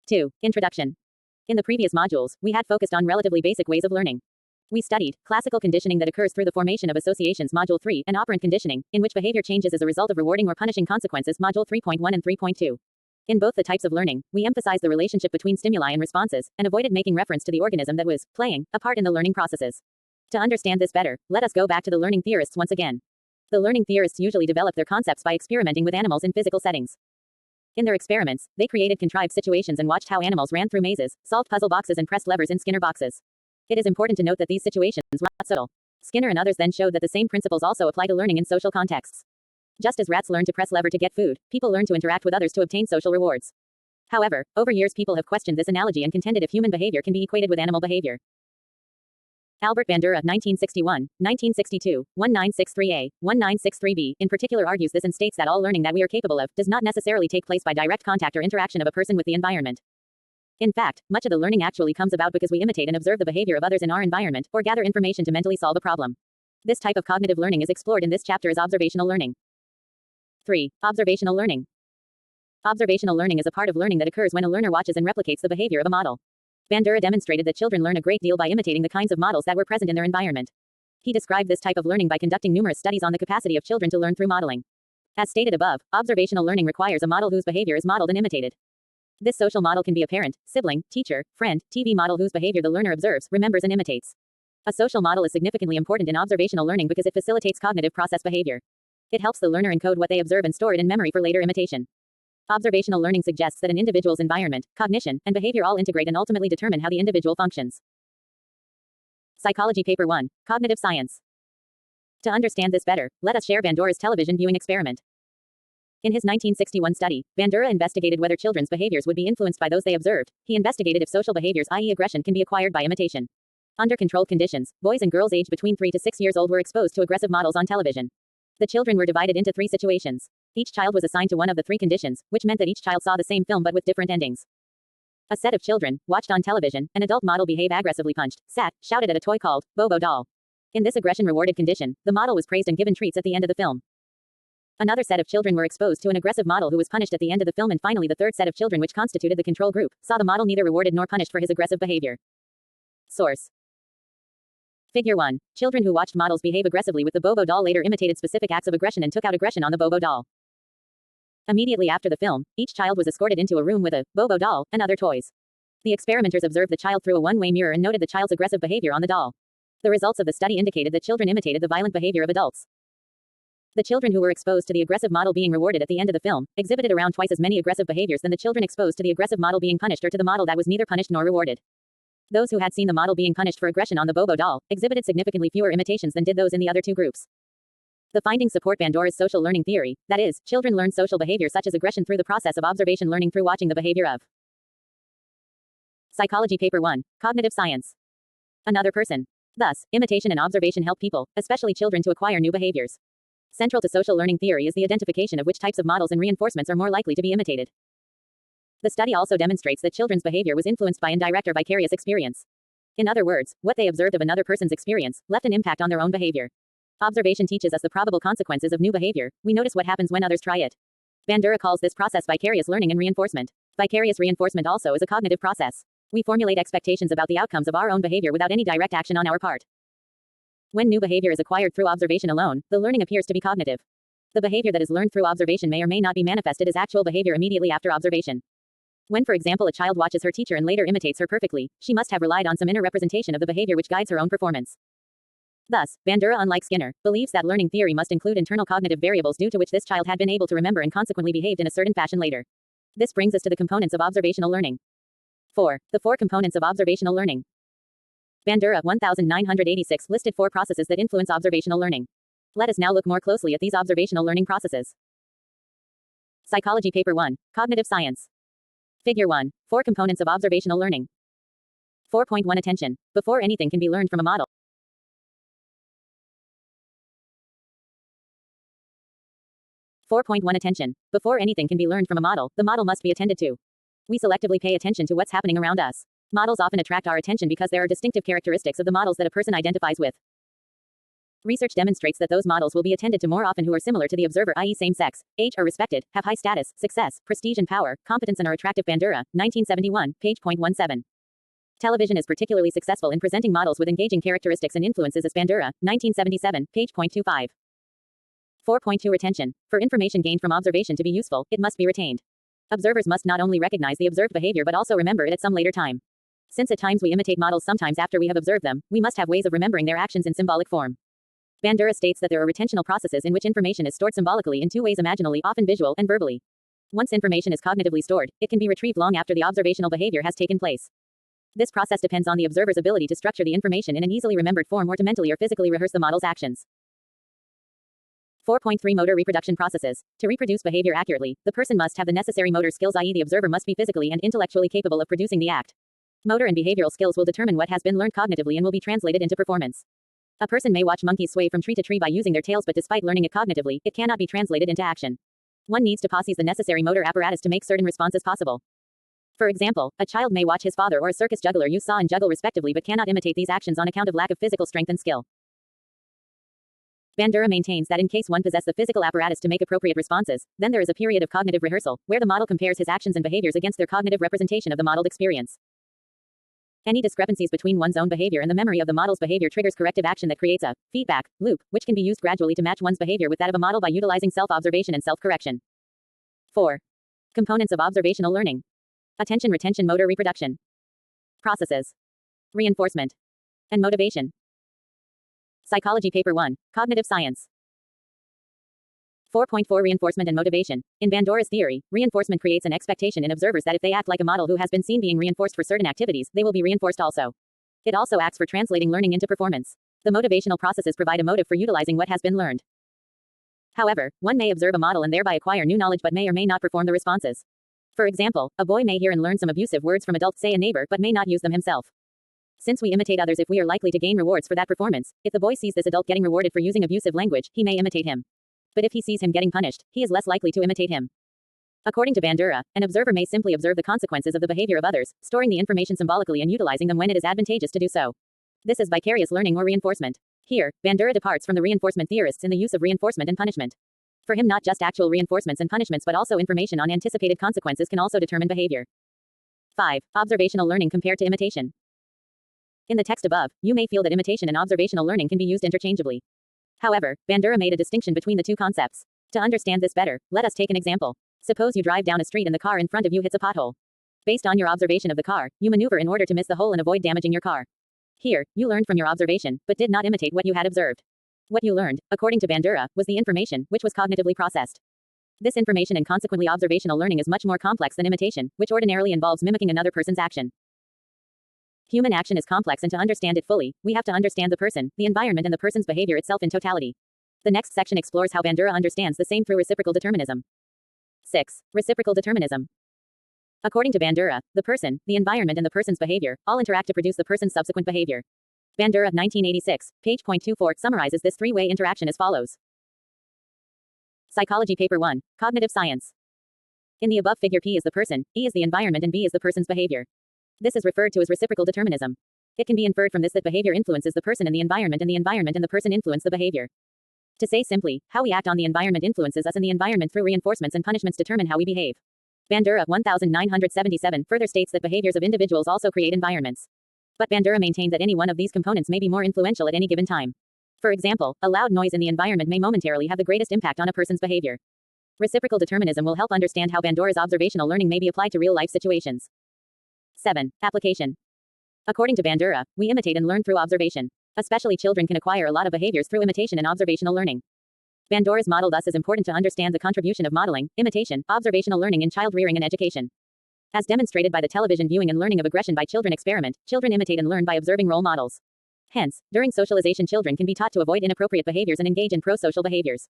2. Introduction. In the previous modules, we had focused on relatively basic ways of learning. We studied classical conditioning that occurs through the formation of associations, Module 3, and operant conditioning, in which behavior changes as a result of rewarding or punishing consequences, Module 3.1 and 3.2. In both the types of learning, we emphasized the relationship between stimuli and responses, and avoided making reference to the organism that was playing a part in the learning processes. To understand this better, let us go back to the learning theorists once again. The learning theorists usually develop their concepts by experimenting with animals in physical settings. In their experiments, they created contrived situations and watched how animals ran through mazes, solved puzzle boxes, and pressed levers in Skinner boxes. It is important to note that these situations were not subtle. Skinner and others then showed that the same principles also apply to learning in social contexts. Just as rats learn to press lever to get food, people learn to interact with others to obtain social rewards. However, over years people have questioned this analogy and contended if human behavior can be equated with animal behavior. Albert Bandura, 1961, 1962, 1963a, 1963b, in particular argues this and states that all learning that we are capable of does not necessarily take place by direct contact or interaction of a person with the environment. In fact, much of the learning actually comes about because we imitate and observe the behavior of others in our environment, or gather information to mentally solve a problem. This type of cognitive learning is explored in this chapter as observational learning. 3. Observational learning. Observational learning is a part of learning that occurs when a learner watches and replicates the behavior of a model. Bandura demonstrated that children learn a great deal by imitating the kinds of models that were present in their environment. He described this type of learning by conducting numerous studies on the capacity of children to learn through modeling. As stated above, observational learning requires a model whose behavior is modeled and imitated. This social model can be a parent, sibling, teacher, friend, TV model whose behavior the learner observes, remembers, and imitates. A social model is significantly important in observational learning because it facilitates cognitive process behavior. It helps the learner encode what they observe and store it in memory for later imitation. Observational learning suggests that an individual's environment, cognition, and behavior all integrate and ultimately determine how the individual functions. Psychology Paper 1. Cognitive Science. To understand this better, let us share Bandura's television viewing experiment. In his 1961 study, Bandura investigated whether children's behaviors would be influenced by those they observed. He investigated if social behaviors, i.e. aggression, can be acquired by imitation. Under controlled conditions, boys and girls aged between 3 to 6 years old were exposed to aggressive models on television. The children were divided into 3 situations. Each child was assigned to one of the 3 conditions, which meant that each child saw the same film but with different endings. A set of children watched on television an adult model behave aggressively, punched, sat, shouted at a toy called Bobo doll. In this aggression-rewarded condition, the model was praised and given treats at the end of the film. Another set of children were exposed to an aggressive model who was punished at the end of the film, and finally the third set of children, which constituted the control group, saw the model neither rewarded nor punished for his aggressive behavior. Source. Figure 1. Children who watched models behave aggressively with the Bobo doll later imitated specific acts of aggression and took out aggression on the Bobo doll. Immediately after the film, each child was escorted into a room with a Bobo doll and other toys. The experimenters observed the child through a one-way mirror and noted the child's aggressive behavior on the doll. The results of the study indicated that children imitated the violent behavior of adults. The children who were exposed to the aggressive model being rewarded at the end of the film exhibited around twice as many aggressive behaviors than the children exposed to the aggressive model being punished or to the model that was neither punished nor rewarded. Those who had seen the model being punished for aggression on the Bobo doll exhibited significantly fewer imitations than did those in the other 2 groups. The findings support Bandura's social learning theory, that is, children learn social behavior such as aggression through the process of observation learning through watching the behavior of. Psychology Paper 1. Cognitive Science. Another person. Thus, imitation and observation help people, especially children, to acquire new behaviors. Central to social learning theory is the identification of which types of models and reinforcements are more likely to be imitated. The study also demonstrates that children's behavior was influenced by indirect or vicarious experience. In other words, what they observed of another person's experience left an impact on their own behavior. Observation teaches us the probable consequences of new behavior. We notice what happens when others try it. Bandura calls this process vicarious learning and reinforcement. Vicarious reinforcement also is a cognitive process. We formulate expectations about the outcomes of our own behavior without any direct action on our part. When new behavior is acquired through observation alone, the learning appears to be cognitive. The behavior that is learned through observation may or may not be manifested as actual behavior immediately after observation. When, for example, a child watches her teacher and later imitates her perfectly, she must have relied on some inner representation of the behavior which guides her own performance. Thus, Bandura, unlike Skinner, believes that learning theory must include internal cognitive variables due to which this child had been able to remember and consequently behaved in a certain fashion later. This brings us to the components of observational learning. 4. The 4 components of observational learning. Bandura, 1986, listed 4 processes that influence observational learning. Let us now look more closely at these observational learning processes. Psychology Paper 1. Cognitive Science. Figure 1. 4 components of observational learning. 4.1 Attention. Before anything can be learned from a model. 4.1 Attention. Before anything can be learned from a model, the model must be attended to. We selectively pay attention to what's happening around us. Models often attract our attention because there are distinctive characteristics of the models that a person identifies with. Research demonstrates that those models will be attended to more often who are similar to the observer, i.e. same sex, age, are respected, have high status, success, prestige and power, competence and are attractive. Bandura, 1971, page .17. Television is particularly successful in presenting models with engaging characteristics and influences as Bandura, 1977, page .25. 4.2 Retention. For information gained from observation to be useful, it must be retained. Observers must not only recognize the observed behavior but also remember it at some later time. Since at times we imitate models sometimes after we have observed them, we must have ways of remembering their actions in symbolic form. Bandura states that there are retentional processes in which information is stored symbolically in two ways: imaginally, often visual, and verbally. Once information is cognitively stored, it can be retrieved long after the observational behavior has taken place. This process depends on the observer's ability to structure the information in an easily remembered form or to mentally or physically rehearse the model's actions. 4.3 Motor reproduction processes. To reproduce behavior accurately, the person must have the necessary motor skills, i.e. the observer must be physically and intellectually capable of producing the act. Motor and behavioral skills will determine what has been learned cognitively and will be translated into performance. A person may watch monkeys sway from tree to tree by using their tails, but despite learning it cognitively, it cannot be translated into action. One needs to possess the necessary motor apparatus to make certain responses possible. For example, a child may watch his father or a circus juggler use saw and juggle respectively but cannot imitate these actions on account of lack of physical strength and skill. Bandura maintains that in case one possesses the physical apparatus to make appropriate responses, then there is a period of cognitive rehearsal, where the model compares his actions and behaviors against their cognitive representation of the modeled experience. Any discrepancies between one's own behavior and the memory of the model's behavior triggers corrective action that creates a feedback loop, which can be used gradually to match one's behavior with that of a model by utilizing self-observation and self-correction. 4. Components of observational learning. Attention, retention, motor reproduction. Processes. Reinforcement. And motivation. Psychology Paper 1. Cognitive Science. 4.4 Reinforcement and motivation. In Bandura's theory, reinforcement creates an expectation in observers that if they act like a model who has been seen being reinforced for certain activities, they will be reinforced also. It also acts for translating learning into performance. The motivational processes provide a motive for utilizing what has been learned. However, one may observe a model and thereby acquire new knowledge but may or may not perform the responses. For example, a boy may hear and learn some abusive words from adults, say a neighbor, but may not use them himself. Since we imitate others if we are likely to gain rewards for that performance, if the boy sees this adult getting rewarded for using abusive language, he may imitate him. But if he sees him getting punished, he is less likely to imitate him. According to Bandura, an observer may simply observe the consequences of the behavior of others, storing the information symbolically and utilizing them when it is advantageous to do so. This is vicarious learning or reinforcement. Here, Bandura departs from the reinforcement theorists in the use of reinforcement and punishment. For him, not just actual reinforcements and punishments but also information on anticipated consequences can also determine behavior. 5. Observational learning compared to imitation. In the text above, you may feel that imitation and observational learning can be used interchangeably. However, Bandura made a distinction between the two concepts. To understand this better, let us take an example. Suppose you drive down a street and the car in front of you hits a pothole. Based on your observation of the car, you maneuver in order to miss the hole and avoid damaging your car. Here, you learned from your observation, but did not imitate what you had observed. What you learned, according to Bandura, was the information, which was cognitively processed. This information and consequently observational learning is much more complex than imitation, which ordinarily involves mimicking another person's action. Human action is complex, and to understand it fully, we have to understand the person, the environment and the person's behavior itself in totality. The next section explores how Bandura understands the same through reciprocal determinism. 6. Reciprocal determinism. According to Bandura, the person, the environment and the person's behavior all interact to produce the person's subsequent behavior. Bandura, 1986, page .24, summarizes this three-way interaction as follows. Psychology Paper 1. Cognitive Science. In the above figure, P is the person, E is the environment and B is the person's behavior. This is referred to as reciprocal determinism. It can be inferred from this that behavior influences the person and the environment and the person influence the behavior. To say simply, how we act on the environment influences us, and the environment through reinforcements and punishments determine how we behave. Bandura, 1977, further states that behaviors of individuals also create environments. But Bandura maintained that any one of these components may be more influential at any given time. For example, a loud noise in the environment may momentarily have the greatest impact on a person's behavior. Reciprocal determinism will help understand how Bandura's observational learning may be applied to real-life situations. 7. Application. According to Bandura, we imitate and learn through observation. Especially children can acquire a lot of behaviors through imitation and observational learning. Bandura's model thus is important to understand the contribution of modeling, imitation, observational learning in child rearing and education. As demonstrated by the television viewing and learning of aggression by children experiment, children imitate and learn by observing role models. Hence, during socialization, children can be taught to avoid inappropriate behaviors and engage in pro-social behaviors.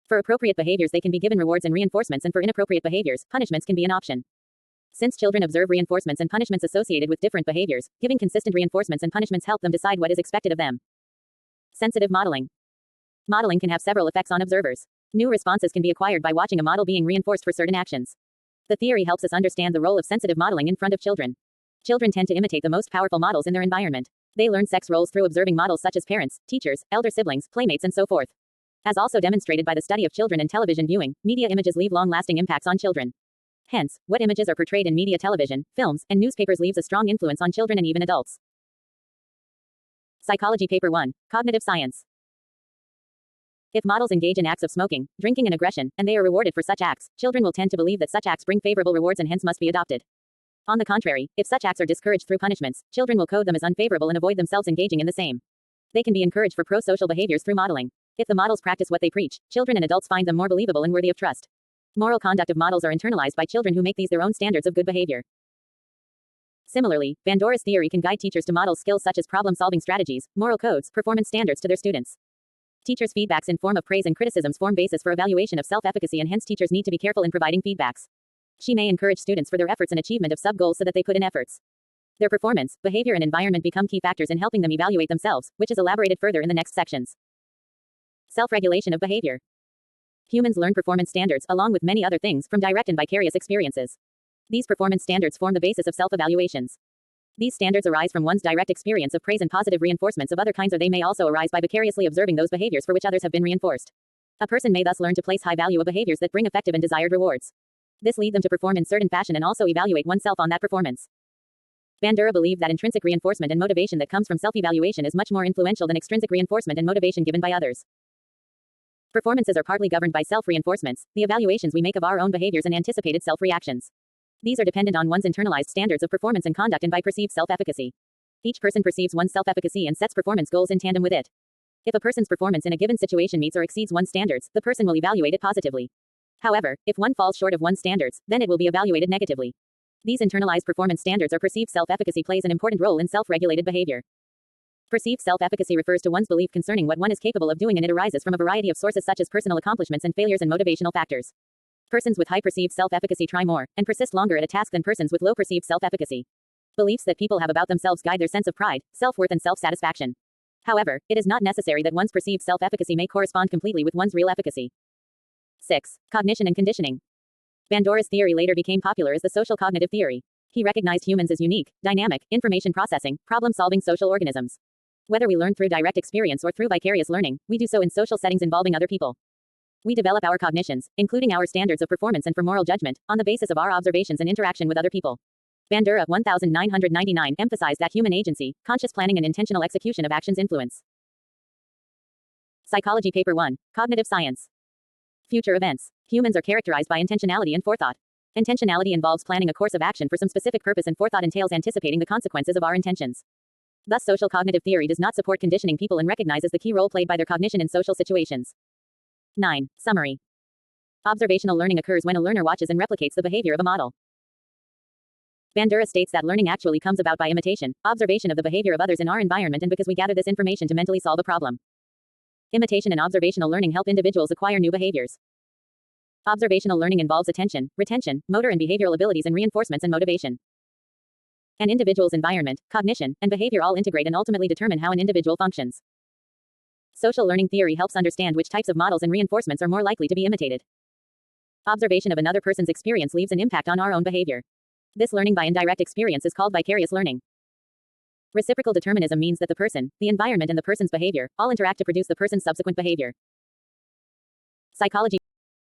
For appropriate behaviors, they can be given rewards and reinforcements, and for inappropriate behaviors, punishments can be an option. Since children observe reinforcements and punishments associated with different behaviors, giving consistent reinforcements and punishments help them decide what is expected of them. Sensitive modeling. Modeling can have several effects on observers. New responses can be acquired by watching a model being reinforced for certain actions. The theory helps us understand the role of sensitive modeling in front of children. Children tend to imitate the most powerful models in their environment. They learn sex roles through observing models such as parents, teachers, elder siblings, playmates, and so forth. As also demonstrated by the study of children and television viewing, media images leave long-lasting impacts on children. Hence, what images are portrayed in media, television, films, and newspapers leaves a strong influence on children and even adults. Psychology Paper 1. Cognitive Science. If models engage in acts of smoking, drinking, and aggression, and they are rewarded for such acts, children will tend to believe that such acts bring favorable rewards and hence must be adopted. On the contrary, if such acts are discouraged through punishments, children will code them as unfavorable and avoid themselves engaging in the same. They can be encouraged for pro-social behaviors through modeling. If the models practice what they preach, children and adults find them more believable and worthy of trust. Moral conduct of models are internalized by children who make these their own standards of good behavior. Similarly, Bandora's theory can guide teachers to model skills such as problem-solving strategies, moral codes, performance standards to their students. Teachers' feedbacks in form of praise and criticisms form basis for evaluation of self-efficacy, and hence teachers need to be careful in providing feedbacks. She may encourage students for their efforts and achievement of sub-goals so that they put in efforts. Their performance, behavior, and environment become key factors in helping them evaluate themselves, which is elaborated further in the next sections. Self-regulation of behavior. Humans learn performance standards, along with many other things, from direct and vicarious experiences. These performance standards form the basis of self-evaluations. These standards arise from one's direct experience of praise and positive reinforcements of other kinds, or they may also arise by vicariously observing those behaviors for which others have been reinforced. A person may thus learn to place high value of behaviors that bring effective and desired rewards. This leads them to perform in certain fashion and also evaluate oneself on that performance. Bandura believed that intrinsic reinforcement and motivation that comes from self-evaluation is much more influential than extrinsic reinforcement and motivation given by others. Performances are partly governed by self-reinforcements, the evaluations we make of our own behaviors, and anticipated self-reactions. These are dependent on one's internalized standards of performance and conduct and by perceived self-efficacy. Each person perceives one's self-efficacy and sets performance goals in tandem with it. If a person's performance in a given situation meets or exceeds one's standards, the person will evaluate it positively. However, if one falls short of one's standards, then it will be evaluated negatively. These internalized performance standards or perceived self-efficacy plays an important role in self-regulated behavior. Perceived self-efficacy refers to one's belief concerning what one is capable of doing, and it arises from a variety of sources such as personal accomplishments and failures and motivational factors. Persons with high perceived self-efficacy try more and persist longer at a task than persons with low perceived self-efficacy. Beliefs that people have about themselves guide their sense of pride, self-worth, and self-satisfaction. However, it is not necessary that one's perceived self-efficacy may correspond completely with one's real efficacy. 6. Cognition and conditioning. Bandora's theory later became popular as the social cognitive theory. He recognized humans as unique, dynamic, information processing, problem-solving social organisms. Whether we learn through direct experience or through vicarious learning, we do so in social settings involving other people. We develop our cognitions, including our standards of performance and for moral judgment, on the basis of our observations and interaction with other people. Bandura 1999 emphasized that human agency, conscious planning, and intentional execution of actions influence. Psychology Paper 1. Cognitive Science. Future events. Humans are characterized by intentionality and forethought. Intentionality involves planning a course of action for some specific purpose, and forethought entails anticipating the consequences of our intentions. Thus, social cognitive theory does not support conditioning people and recognizes the key role played by their cognition in social situations. 9. Summary. Observational learning occurs when a learner watches and replicates the behavior of a model. Bandura states that learning actually comes about by imitation, observation of the behavior of others in our environment, and because we gather this information to mentally solve a problem. Imitation and observational learning help individuals acquire new behaviors. Observational learning involves attention, retention, motor and behavioral abilities, and reinforcements and motivation. An individual's environment, cognition, and behavior all integrate and ultimately determine how an individual functions. Social learning theory helps understand which types of models and reinforcements are more likely to be imitated. Observation of another person's experience leaves an impact on our own behavior. This learning by indirect experience is called vicarious learning. Reciprocal determinism means that the person, the environment, and the person's behavior all interact to produce the person's subsequent behavior. Psychology